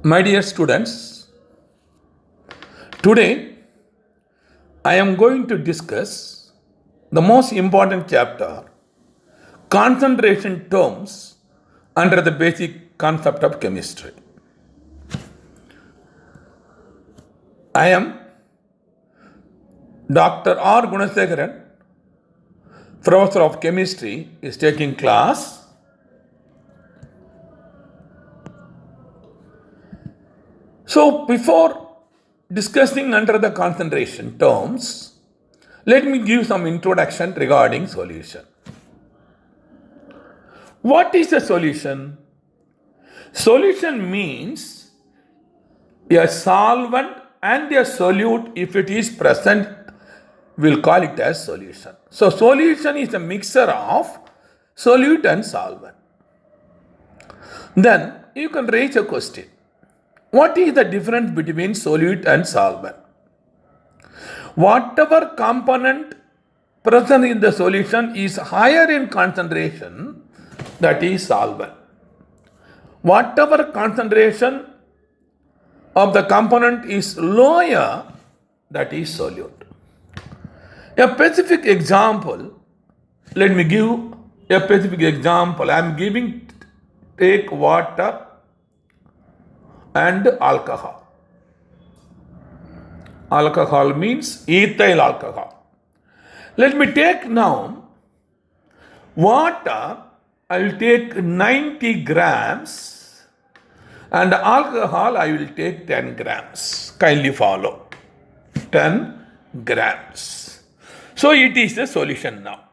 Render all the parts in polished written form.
My dear students, today I am going to discuss the most important chapter, concentration terms under the basic concept of chemistry. I am Dr. R. Gunasekaran, Professor of Chemistry, is taking class. So, before discussing under the concentration terms, let me give some introduction regarding solution. What is a solution? Solution means a solvent and a solute, if it is present, we'll call it as solution. So, solution is a mixture of solute and solvent. Then you can raise a question. What is the difference between solute and solvent? Whatever component present in the solution is higher in concentration, that is solvent. Whatever concentration of the component is lower, that is solute. A specific example, let me give a specific example. I am giving, take water and alcohol. Alcohol means ethyl alcohol. Let me take now water, I will take 90 grams and alcohol I will take 10 grams. Kindly follow. 10 grams. So it is a solution now.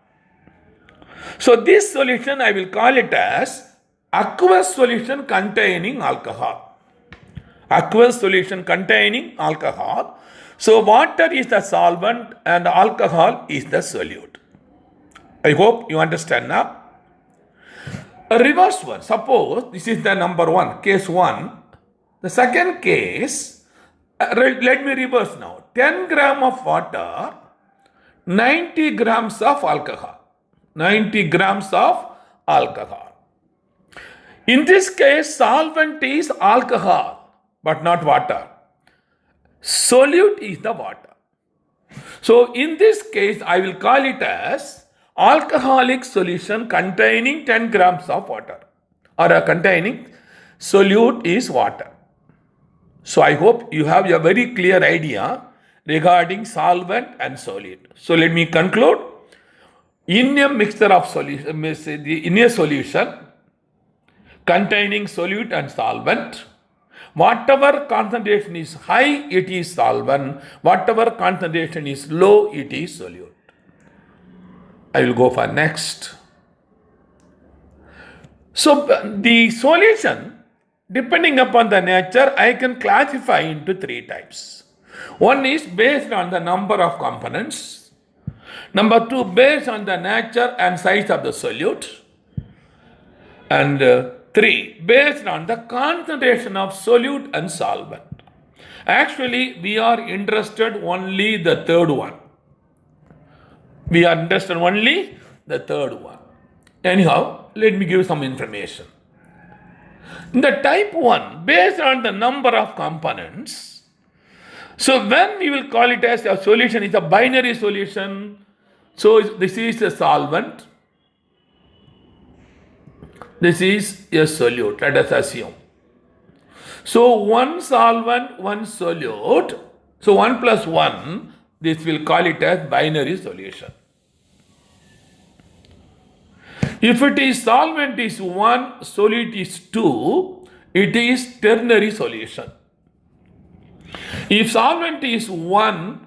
So this solution I will call it as aqueous solution containing alcohol. Aqueous solution containing alcohol. So water is the solvent and alcohol is the solute. I hope you understand now. A reverse one. Suppose this is the number one, case one. The second case, let me reverse now. 10 gram of water, 90 grams of alcohol. 90 grams of alcohol. In this case, solvent is alcohol, but not water. Solute is the water. So in this case, I will call it as alcoholic solution containing 10 grams of water, or containing solute is water. So I hope you have a very clear idea regarding solvent and solute. So let me conclude. In a mixture of solution, in a solution containing solute and solvent, whatever concentration is high, it is solvent. Whatever concentration is low, it is solute. I will go for next. So the solution, depending upon the nature, I can classify into three types. One is based on the number of components. Number two, based on the nature and size of the solute. And three, based on the concentration of solute and solvent. Actually, we are interested only the third one. We are interested only the third one. Anyhow, let me give some information. In the type 1, based on the number of components, so when we will call it as a solution, it's a binary solution. So this is a solvent. This is a solute, let us assume. So one solvent, one solute. So 1 plus 1, this will call it as binary solution. If it is solvent is 1, solute is 2, it is ternary solution. If solvent is 1,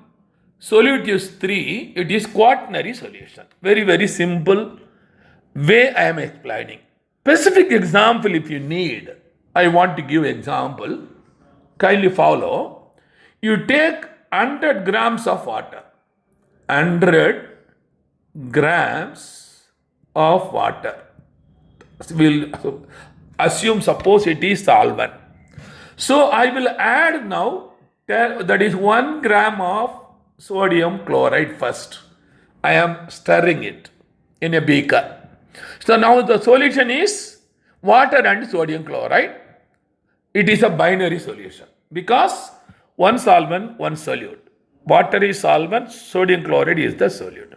solute is 3, it is quaternary solution. Very, very simple way I am explaining. Specific example if you need, I want to give example. Kindly follow. You take 100 grams of water. 100 grams of water. We'll assume, suppose it is solvent. So I will add now, that is 1 gram of sodium chloride first. I am stirring it in a beaker. So now the solution is water and sodium chloride. it is a binary solution because one solvent, one solute. Water is solvent, sodium chloride is the solute.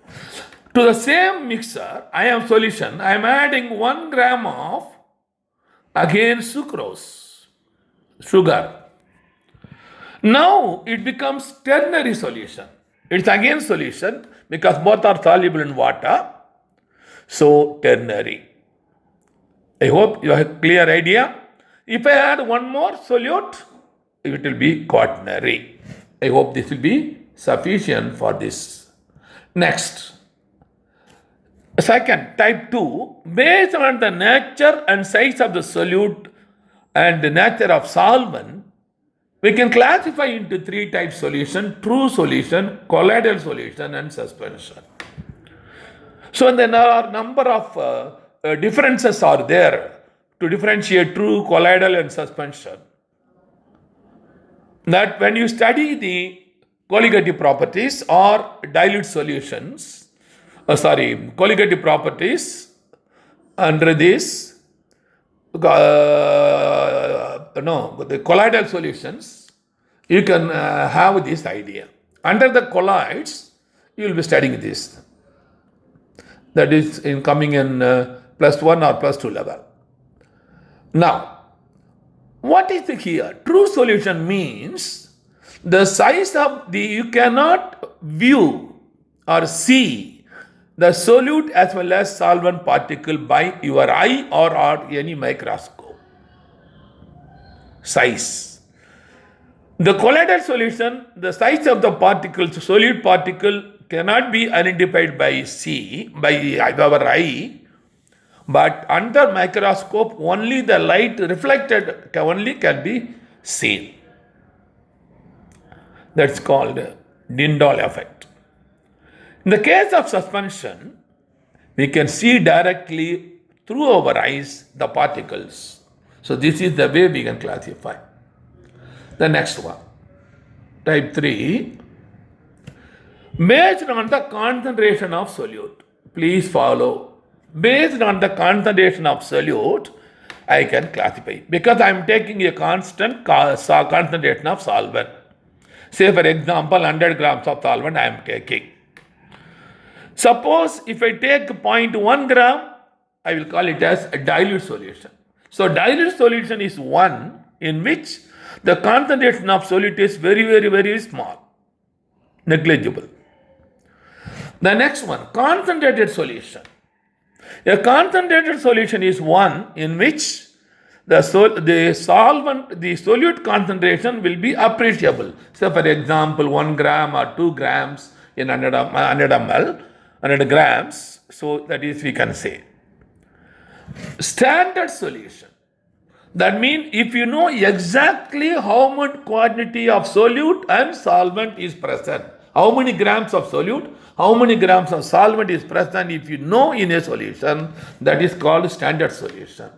To the same mixer, I am solution, I am adding 1 gram of again sucrose, sugar. Now it becomes ternary solution. It's again solution because both are soluble in water. So ternary. I hope you have a clear idea. If I add one more solute, it will be quaternary. I hope this will be sufficient for this. Next. Second, type 2, based on the nature and size of the solute and the nature of solvent, we can classify into 3 types solution: true solution, colloidal solution, and suspension. So there are number of differences are there to differentiate true, colloidal, and suspension. That when you study the colligative properties or dilute solutions, colligative properties under this, the colloidal solutions, you can have this idea. Under the colloids, you will be studying this. That is coming in +1 or +2 level. Now, what is here? True solution means the size of you cannot view or see the solute as well as solvent particle by your eye or any microscope. Size. The colloidal solution, the size of the particle, solute particle cannot be identified by our eye, but under microscope only the light reflected only can be seen. That's called Tyndall effect. In the case of suspension, we can see directly through our eyes the particles. So this is the way we can classify. The next one, type 3, based on the concentration of solute. Please follow. Based on the concentration of solute, I can classify because I am taking a constant concentration of solvent. Say for example, 100 grams of solvent I am taking. Suppose if I take 0.1 gram, I will call it as a dilute solution. So dilute solution is one in which the concentration of solute is very, very, very small, negligible. The next one, concentrated solution. A concentrated solution is one in which the solute concentration will be appreciable. So for example, 1 gram or 2 grams in 100 ml, 100 grams. So that is, we can say. Standard solution. That means if you know exactly how much quantity of solute and solvent is present, how many grams of solute, how many grams of solvent is present, if you know in a solution, that is called standard solution.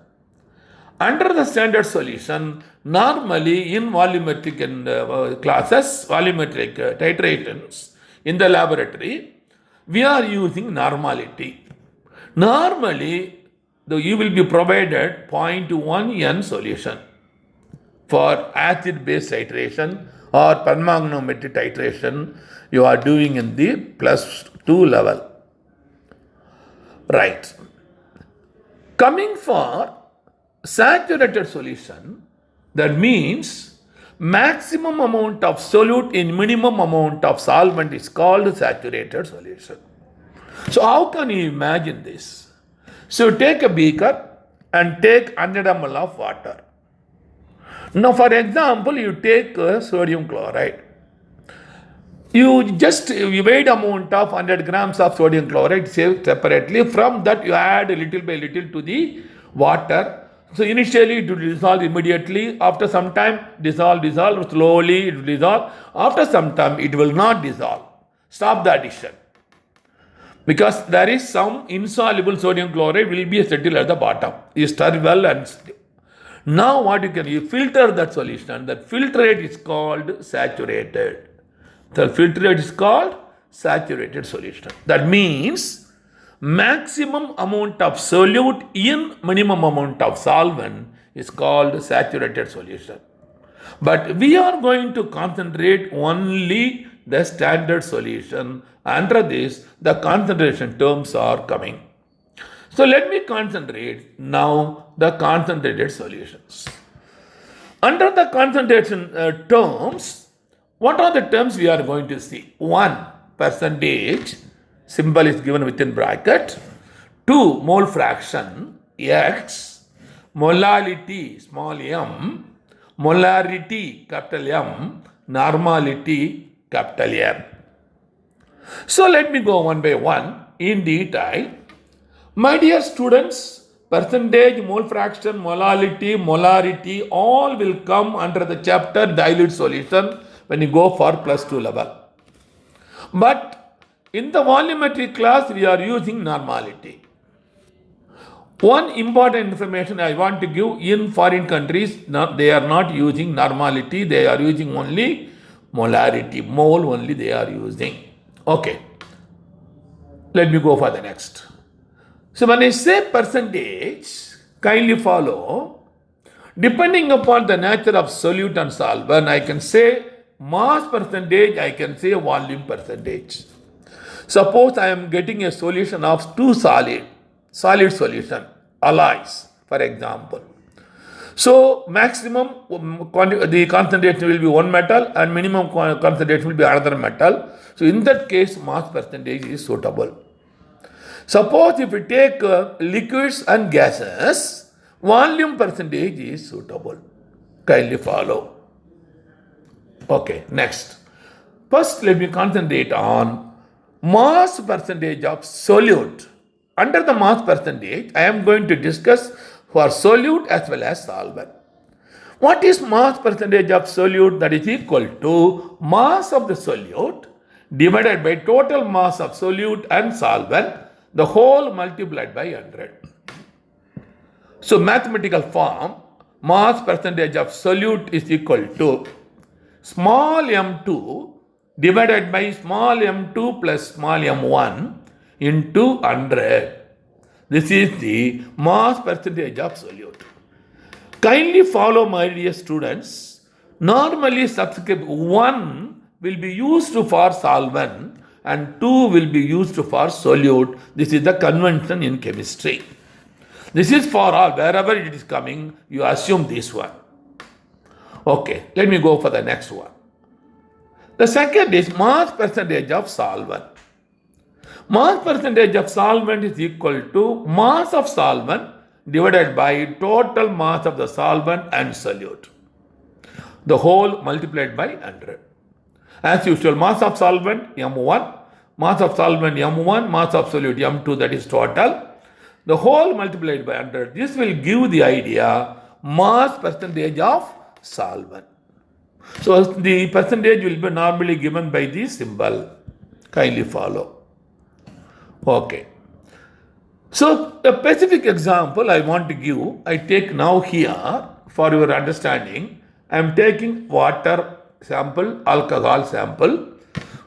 Under the standard solution, normally in volumetric classes, volumetric titrations in the laboratory, we are using normality. Normally, you will be provided 0.1 N solution for acid-base titration or permanganometric titration you are doing in the +2 level. Right. Coming for saturated solution, that means maximum amount of solute in minimum amount of solvent is called saturated solution. So how can you imagine this? So take a beaker and take 100 ml of water. Now for example, you take sodium chloride. You just weighed amount of 100 grams of sodium chloride separately. From that you add a little by little to the water. So initially it will dissolve immediately. After some time dissolve, slowly it will dissolve. After some time it will not dissolve. Stop the addition. Because there is some insoluble sodium chloride will be settled at the bottom. You stir well and now what you filter that solution. That filtrate is called saturated. The filtrate is called saturated solution. That means maximum amount of solute in minimum amount of solvent is called saturated solution. But we are going to concentrate only the standard solution. Under this, the concentration terms are coming. So let me concentrate now the concentrated solutions. Under the concentration terms, what are the terms we are going to see? 1, percentage, symbol is given within bracket. 2, mole fraction, X. Molality, small m. Molarity, capital M. Normality, capital M. So let me go one by one in detail. My dear students, percentage, mole fraction, molarity, all will come under the chapter dilute solution when you go for +2 level. But in the volumetric class, we are using normality. One important information I want to give: in foreign countries, they are not using normality, they are using only molarity. Mole only they are using. Okay. Let me go for the next. So when I say percentage, kindly follow. Depending upon the nature of solute and solvent, I can say mass percentage, I can say volume percentage. Suppose I am getting a solution of two solid solution, alloys, for example. So maximum the concentration will be one metal and minimum concentration will be another metal. So in that case, mass percentage is suitable. Suppose if we take liquids and gases, volume percentage is suitable. Kindly follow. Okay, next. First, let me concentrate on mass percentage of solute. Under the mass percentage, I am going to discuss for solute as well as solvent. What is mass percentage of solute? That is equal to mass of the solute divided by total mass of solute and solvent, the whole multiplied by 100. So mathematical form, mass percentage of solute is equal to small m2 divided by small m2 plus small m1 into 100. This is the mass percentage of solute. Kindly follow, my dear students. Normally subscript 1 will be used for solvent and 2 will be used for solute. This is the convention in chemistry. This is for all. Wherever it is coming, you assume this one. Okay, let me go for the next one. The second is mass percentage of solvent. Mass percentage of solvent is equal to mass of solvent divided by total mass of the solvent and solute, the whole multiplied by 100. As usual, mass of solvent M1, mass of solvent M1, mass of solute M2, that is total, the whole multiplied by 100. This will give the idea mass percentage of solvent. So the percentage will be normally given by the symbol. Kindly follow. Okay. So a specific example I want to give, I take now here for your understanding. I am taking water sample, alcohol sample.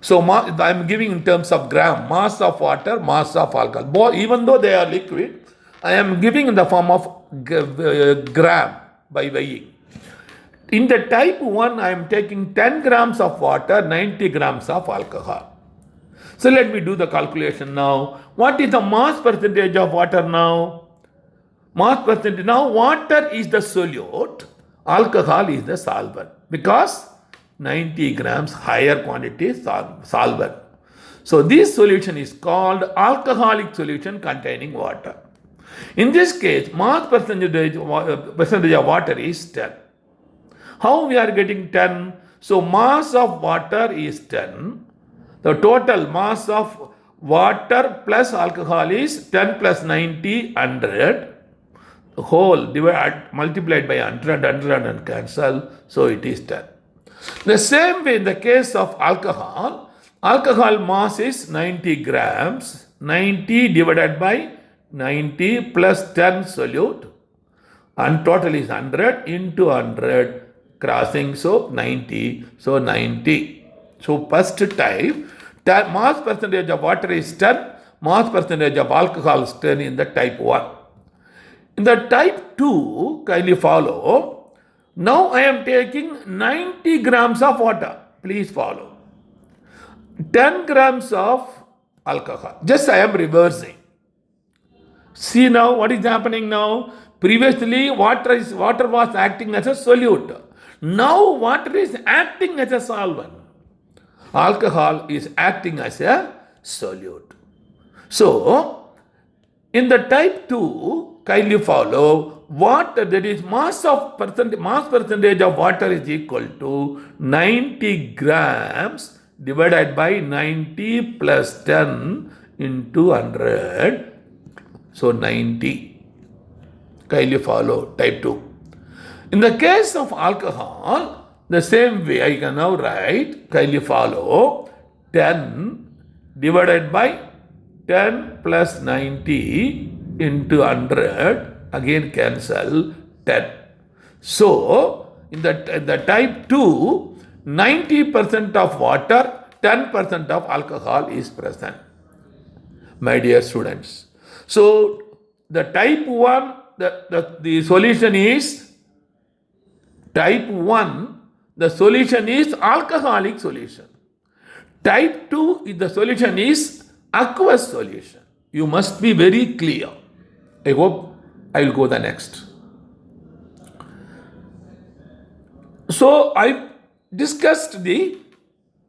So I am giving in terms of gram, mass of water, mass of alcohol. Even though they are liquid, I am giving in the form of gram by weighing. In the type 1, I am taking 10 grams of water, 90 grams of alcohol. So let me do the calculation now. What is the mass percentage of water now? Mass percentage. Now water is the solute, alcohol is the solvent, because 90 grams higher quantity solvent. So this solution is called alcoholic solution containing water. In this case, mass percentage of water is 10. How we are getting 10? So mass of water is 10. The total mass of water plus alcohol is 10 plus 90, 100. The whole multiplied by 100 and cancel. So it is 10. The same way in the case of alcohol mass is 90 grams. 90 divided by 90 plus 10 solute. And total is 100 into 100 crossing. So 90. So 90. So first type, mass percentage of water is 10, mass percentage of alcohol is 10 in the type 1. In the type 2, kindly follow. Now I am taking 90 grams of water. Please follow. 10 grams of alcohol. Just I am reversing. See now what is happening now. Previously water was acting as a solute. Now water is acting as a solvent. Alcohol is acting as a solute. So in the type 2, kindly follow water, that is mass percentage of water is equal to 90 grams divided by 90 plus 10 into 100. So 90. Kindly follow type 2. In the case of alcohol, the same way I can now write, kindly follow 10 divided by 10 plus 90 into 100, again cancel 10. So, in the type 2, 90% of water, 10% of alcohol is present. My dear students. So, the type 1, the solution is, type 1, the solution is alcoholic solution. Type 2, the solution is aqueous solution. You must be very clear. I hope I will go the next. So I discussed the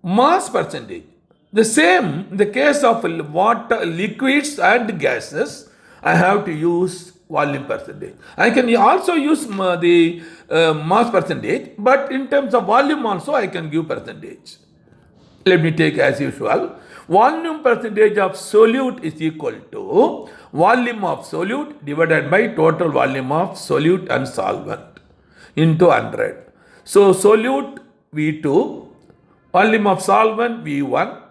mass percentage. The same in the case of water, liquids and gases, I have to use volume percentage. I can also use the mass percentage, but in terms of volume also I can give percentage. Let me take as usual. Volume percentage of solute is equal to volume of solute divided by total volume of solute and solvent into 100. So solute V2, volume of solvent V1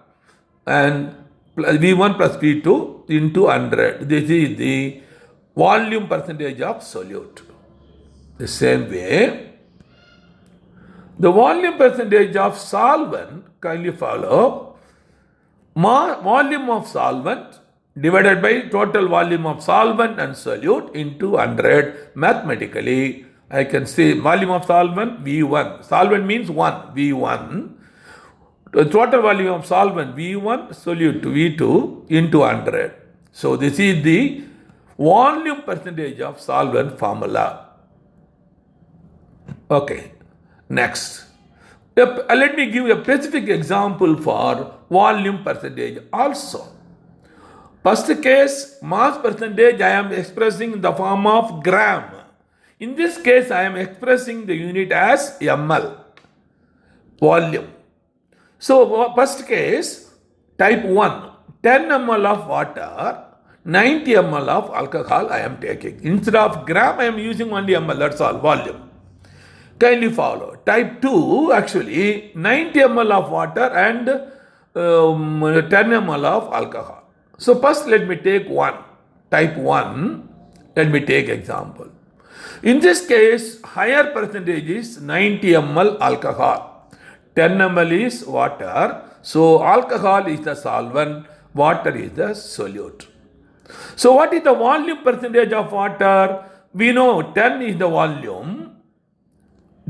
and V1 plus V2 into 100. This is the volume percentage of solute. The same way, the volume percentage of solvent, kindly follow, volume of solvent divided by total volume of solvent and solute into 100. Mathematically, I can say volume of solvent V1. Solvent means 1, V1. The total volume of solvent V1, solute V2 into 100. So this is the volume percentage of solvent formula. Okay, next. Let me give a specific example for volume percentage also. First case, mass percentage I am expressing in the form of gram. In this case, I am expressing the unit as ml, volume. So, first case, type 1, 10 ml of water, 90 ml of alcohol I am taking. Instead of gram, I am using only ml, that's all, volume. Kindly follow. Type 2, actually, 90 ml of water and 10 ml of alcohol. So, first let me take one. Type 1, let me take example. In this case, higher percentage is 90 ml alcohol. 10 ml is water. So, alcohol is the solvent, water is the solute. So, what is the volume percentage of water? We know 10 is the volume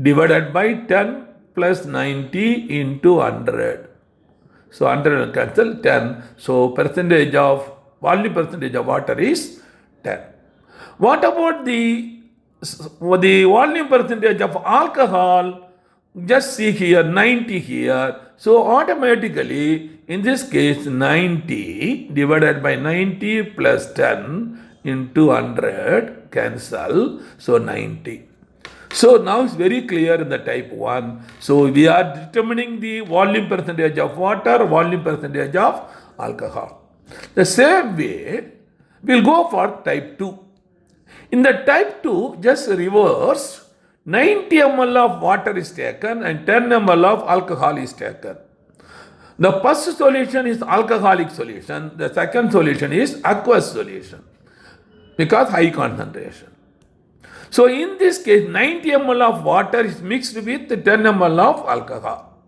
divided by 10 plus 90 into 100. So 100 will cancel 10. So percentage of volume percentage of water is 10. What about the volume percentage of alcohol? Just see here 90 here. So automatically in this case 90 divided by 90 plus 10 into 100 cancel. So 90. So now it's very clear in the type 1. So we are determining the volume percentage of water, volume percentage of alcohol. The same way, we'll go for type 2. In the type 2, just reverse, 90 ml of water is taken and 10 ml of alcohol is taken. The first solution is alcoholic solution. The second solution is aqueous solution because high concentration. So in this case, 90 ml of water is mixed with 10 ml of alcohol.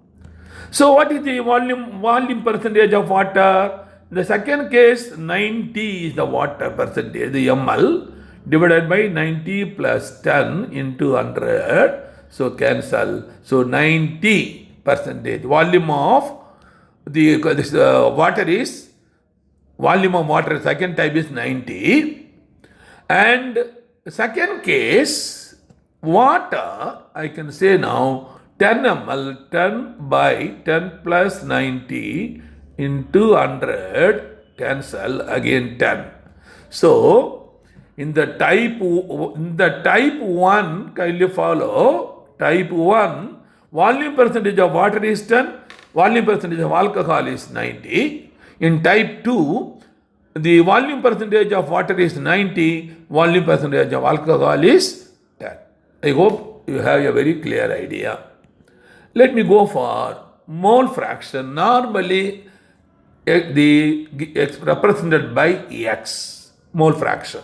So what is the volume percentage of water? The second case, 90 is the water percentage, the ml, divided by 90 plus 10 into 100. So cancel. So 90 percentage. Volume of this water is, volume of water second type is 90. And second case, water, I can say now 10 ml, 10 by 10 plus 90 into 100, cancel, again 10. So, in the type 1, kindly follow, type 1, volume percentage of water is 10, volume percentage of alcohol is 90. In type 2, the volume percentage of water is 90, volume percentage of alcohol is 10. I hope you have a very clear idea. Let me go for mole fraction. Normally, represented by X, mole fraction.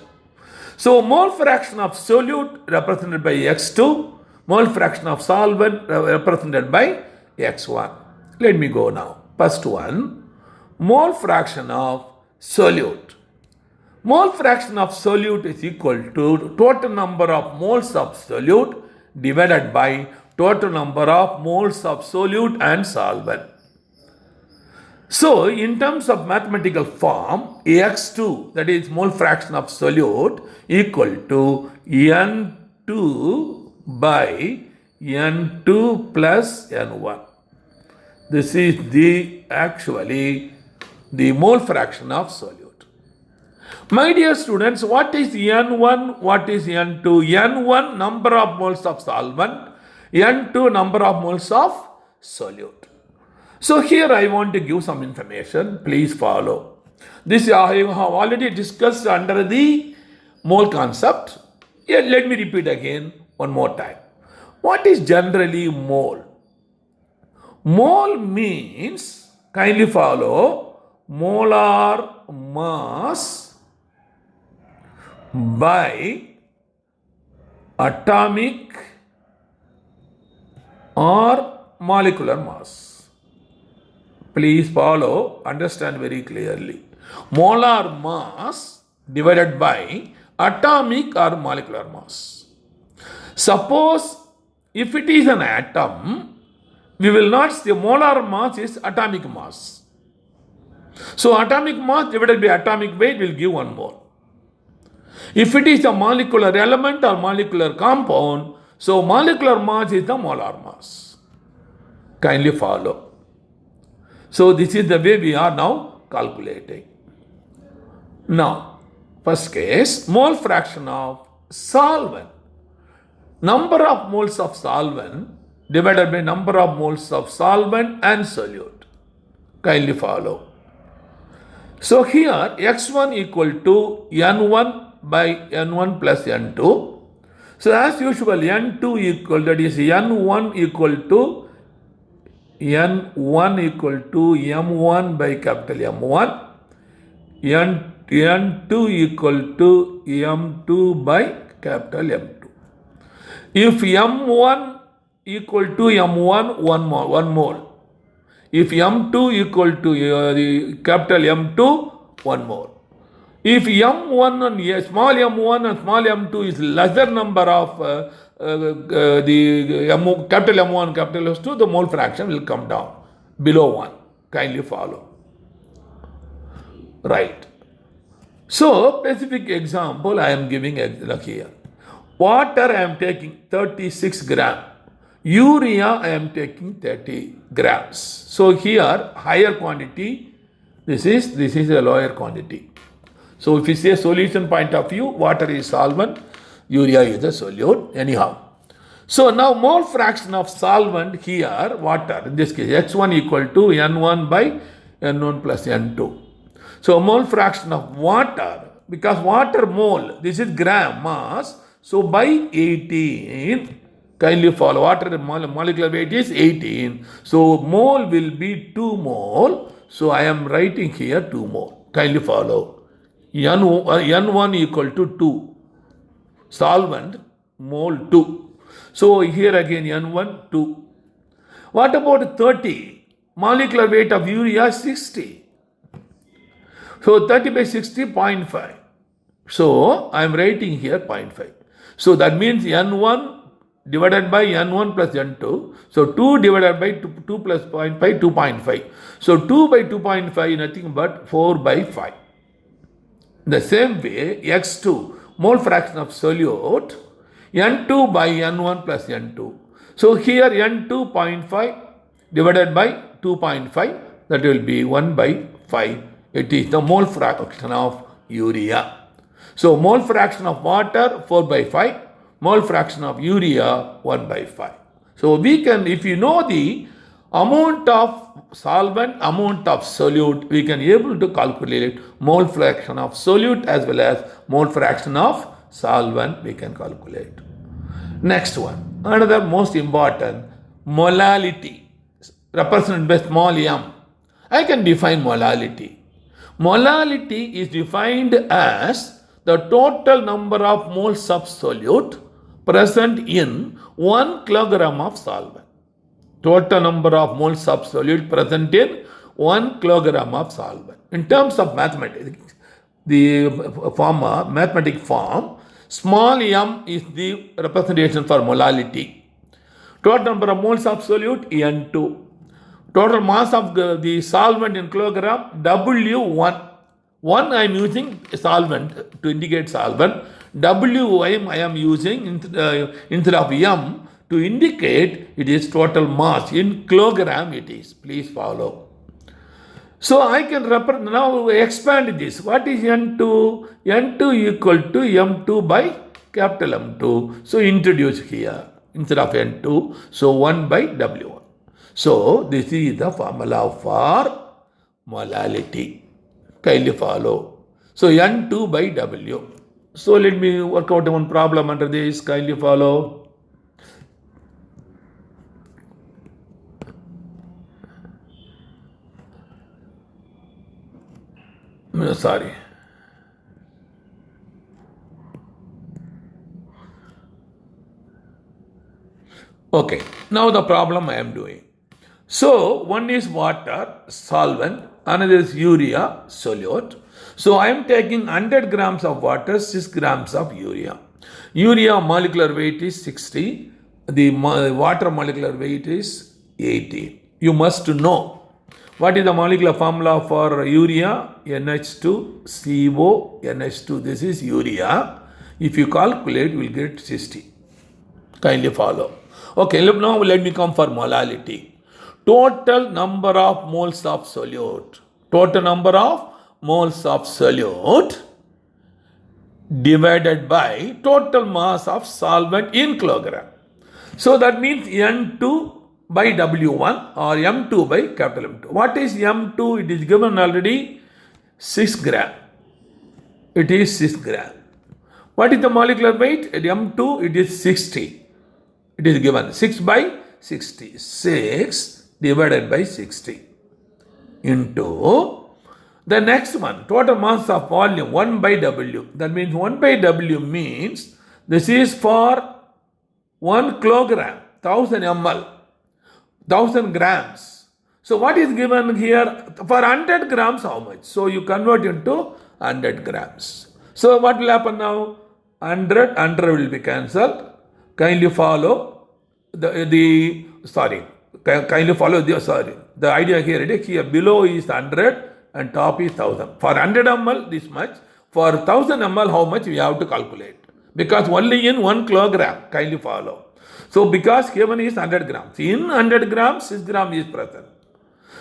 So, mole fraction of solute represented by X2, mole fraction of solvent represented by X1. Let me go now. First one, mole fraction of solute. Mole fraction of solute is equal to total number of moles of solute divided by total number of moles of solute and solvent. So, in terms of mathematical form, X2, that is mole fraction of solute, equal to N2 by N2 plus N1. This is actually the mole fraction of solute. My dear students, what is N1, what is N2? N1 number of moles of solvent, N2 number of moles of solute. So here I want to give some information, please follow. This I have already discussed under the mole concept. Here, let me repeat again one more time. What is generally mole? Mole means, kindly follow, molar mass by atomic or molecular mass. Please follow, understand very clearly. Molar mass divided by atomic or molecular mass. Suppose if it is an atom, we will not say molar mass is atomic mass. So atomic mass divided by atomic weight will give 1 mole. If it is a molecular element or molecular compound, so molecular mass is the molar mass. Kindly follow. So this is the way we are now calculating. Now, first case, mole fraction of solvent. Number of moles of solvent divided by number of moles of solvent and solute. Kindly follow. So here X1 equal to N1 by N1 plus N2. So as usual, N2 equal, that is N1 equal to M1 by capital M1, N2 equal to M2 by capital M2. If M1 equal to M1, 1 mole. If M2 equal to the capital M2, 1 mole. If M1 and small m1 and small m2 is lesser number of the capital M1, capital S2, the mole fraction will come down below 1. Kindly follow. Right. So, specific example I am giving here. Water I am taking 36 gram. Urea I am taking 30 grams. So, here higher quantity, this is a lower quantity. So, if you say solution point of view, water is solvent, urea is a solute, anyhow. So, now mole fraction of solvent here, water, in this case, X1 equal to N1 by N1 plus N2. So, mole fraction of water, because water mole, this is gram mass, so by 18, kindly follow, water molecular weight is 18. So, mole will be 2 mole, so I am writing here 2 mole, kindly follow. N1 equal to 2, solvent, mole 2. So here again N1, 2. What about 30? Molecular weight of urea 60. So 30 by 60, 0.5. So I am writing here 0.5. So that means N1 divided by N1 plus N2. So 2 divided by 2 plus 0.5, 2.5. So 2 by 2.5 nothing but 4 by 5. The same way, X2, mole fraction of solute, N2 by N1 plus N2. So here N2 0.5 divided by 2.5, that will be 1 by 5. It is the mole fraction of urea. So mole fraction of water 4 by 5, mole fraction of urea 1 by 5. So we can, if you know the amount of solvent, amount of solute, we can able to calculate mole fraction of solute as well as mole fraction of solvent we can calculate. Next one, another most important, molality, represented by small m. I can define molality. Molality is defined as the total number of moles of solute present in 1 kilogram of solvent. Total number of moles of solute present in 1 kilogram of solvent. In terms of mathematics, the mathematic form, small m is the representation for molality. Total number of moles of solute, N2. Total mass of the solvent in kilogram, W1. 1 I am using solvent to indicate solvent. W I am using instead of m to indicate it is total mass. In kilogram it is. Please follow. So I can now expand this. What is N2? N2 equal to M2 by capital M2. So introduce here instead of N2. So 1 by W1. So this is the formula for molality. Kindly follow. So N2 by W. So let me work out one problem under this. Kindly follow. Sorry. Okay. Now the problem I am doing. So one is water, solvent, another is urea, solute. So I am taking 100 grams of water, 6 grams of urea. Urea molecular weight is 60. The water molecular weight is 80. You must know what is the molecular formula for urea? NH2CO, NH2. This is urea. If you calculate, you will get 60. Kindly follow. Okay, now let me come for molality. Total number of moles of solute. Total number of moles of solute divided by total mass of solvent in kilogram. So that means N2 by W1 or M2 by capital M2. What is M2? It is given already 6 gram. It is 6 gram. What is the molecular weight? At M2 it is 60. It is given 6 by 60. 6 divided by 60 into the next one, total mass of volume 1 by W. That means 1 by W means this is for 1 kilogram, 1000 ml, 1000 grams. So what is given here? For 100 grams, how much? So you convert into 100 grams. So what will happen now? 100 will be cancelled. Kindly follow kindly follow the idea here below is 100 and top is 1000. For 100 ml this much. For 1000 ml how much we have to calculate? Because only in 1 kilogram. Kindly follow. So because given is 100 grams. In 100 grams 6 grams is present.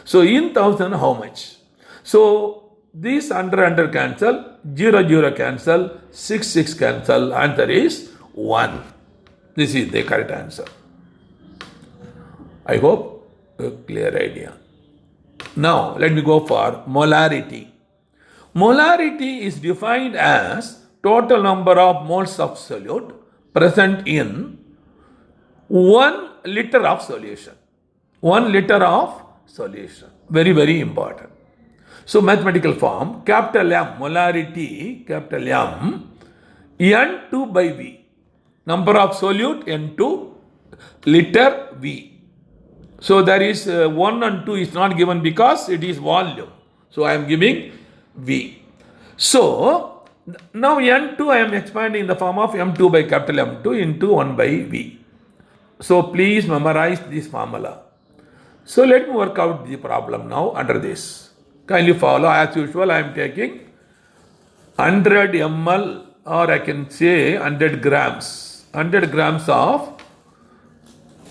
So in 1000 how much? So this 100 cancel, 0 cancel, 6 cancel. Answer is 1. This is the correct answer. I hope a clear idea. Now let me go for molarity. Molarity is defined as total number of moles of solute present in 1 liter of solution. 1 liter of solution. Very, very important. So mathematical form, capital M, molarity, capital M, N2 by V. Number of solute, N2, liter V. So there is 1 and 2 is not given because it is volume. So I am giving V. So Now N2 I am expanding in the form of M2 by capital M2 into 1 by V. So please memorize this formula. So let me work out the problem now under this. Kindly follow. As usual, I am taking 100 ml, or I can say 100 grams. 100 grams of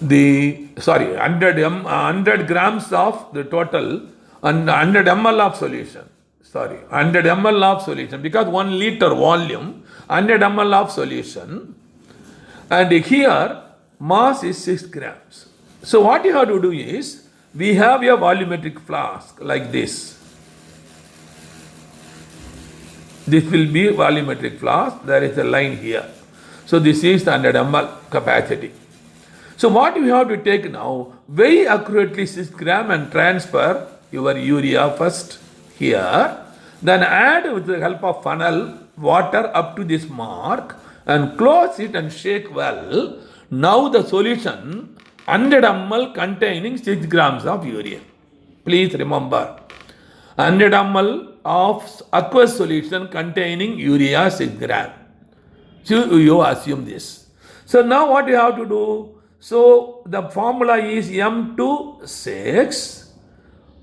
100 grams of the total, and 100 ml of solution. 100 ml of solution, because 1 liter volume, 100 ml of solution, and here mass is 6 grams. So what you have to do is, we have a volumetric flask like this. This will be volumetric flask. There is a line here. So this is the 100 ml capacity. So what we have to take now, weigh accurately 6 gram and transfer your urea first here. Then add with the help of funnel water up to this mark and close it and shake well. Now the solution 100 ml containing 6 grams of urea. Please remember, 100 ml of aqueous solution containing urea 6 gram. So you assume this. So now what you have to do? So the formula is M2 6,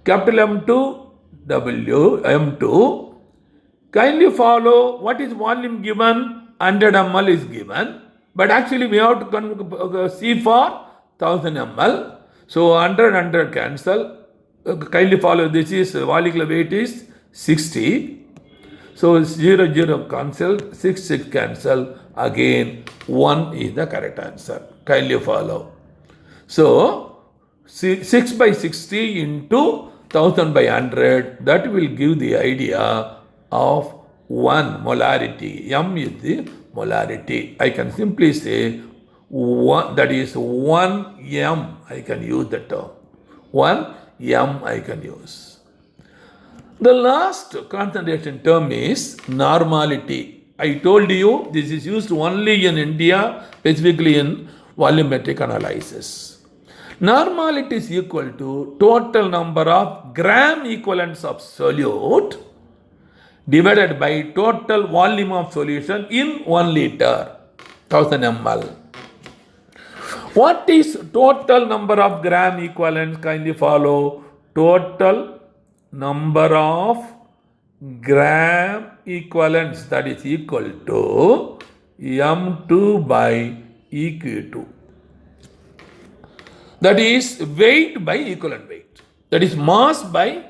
capital M2 W M2. Kindly follow what is volume given. 100 ml is given, but actually we have to see for 1000 ml. So 100 cancel. Kindly follow. This is molecular weight is 60. So 0 cancel, 6 cancel. Again 1 is the correct answer. Kindly follow. So 6 by 60 into 1000 by 100, that will give the idea of 1 molarity. M is the molarity. I can simply say 1, that is 1 M. I can use the term. 1 M I can use. The last concentration term is normality. I told you this is used only in India, specifically in volumetric analysis. Normality is equal to total number of gram equivalents of solute divided by total volume of solution in 1 liter, 1000 ml. What is total number of gram equivalents? Kindly follow. Total number of gram equivalents, that is equal to M2 by EQ2. That is weight by equivalent weight. That is mass by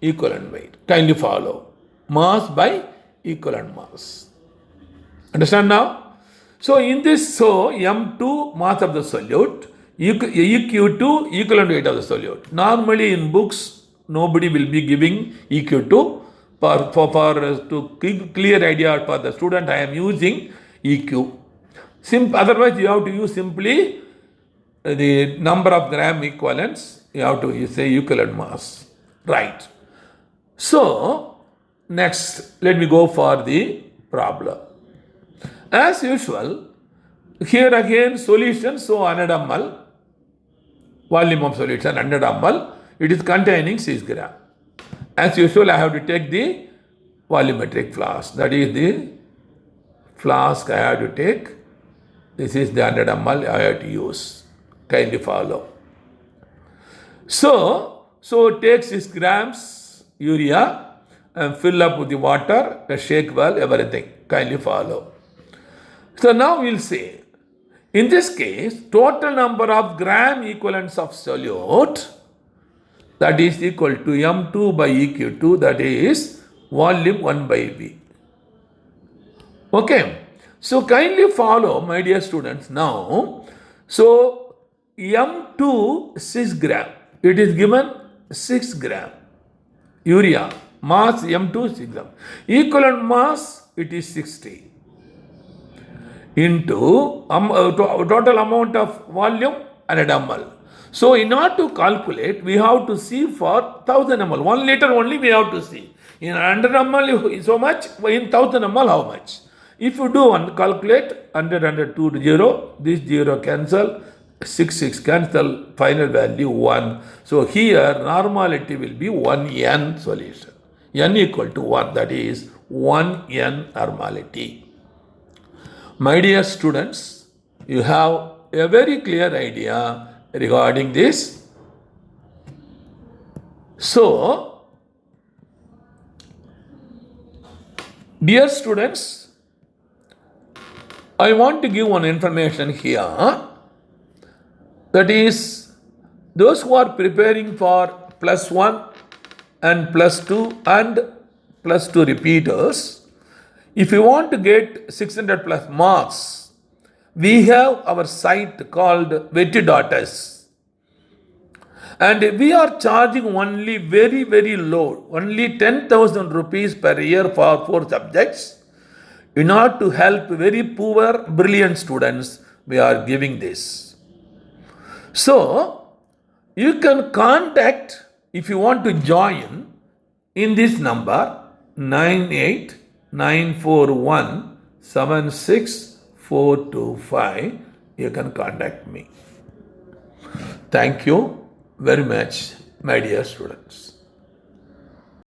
equivalent weight. Kindly follow. Mass by equivalent mass. Understand now? So in this, M2 mass of the solute, EQ2 equivalent weight of the solute. Normally in books, nobody will be giving EQ2. To give clear idea for the student, I am using EQ. Otherwise, you have to use simply the number of gram equivalents. You have to say equivalent mass. Right. So, next, let me go for the problem. As usual, here again solution, so 100 ml, volume of solution 100 ml, it is containing 6 gram. As usual, I have to take the volumetric flask. That is the flask I have to take. This is the 100 ml I have to use. Kindly follow. So take 6 grams urea and fill up with the water, shake well, everything. Kindly follow. So now we'll say, in this case, total number of gram equivalents of solute, that is equal to M2 by EQ2, that is volume 1 by V. Okay. So kindly follow, my dear students, now. So M2 6 gram. It is given 6 gram. Urea. Mass M2 6 gram. Equivalent mass, it is 60. Into total amount of volume 100 ml. So in order to calculate, we have to see for 1000 ml. 1 liter only we have to see. In 100 ml so much, in 1000 ml how much? If you do one, calculate 100, 2 to 0, this 0 cancel, 6 cancel, final value 1. So here normality will be 1 N solution. N equal to 1, that is 1n normality. My dear students, you have a very clear idea regarding this. So, dear students, I want to give one information here. That is, those who are preparing for plus 1 and plus 2 and plus 2 repeaters, if you want to get 600 plus marks, we have our site called Veti.us, and we are charging only very, very low, only 10,000 rupees per year for 4 subjects. In order to help very poor, brilliant students, we are giving this. So, you can contact if you want to join in this number 98941 You can contact me. Thank you very much, my dear students.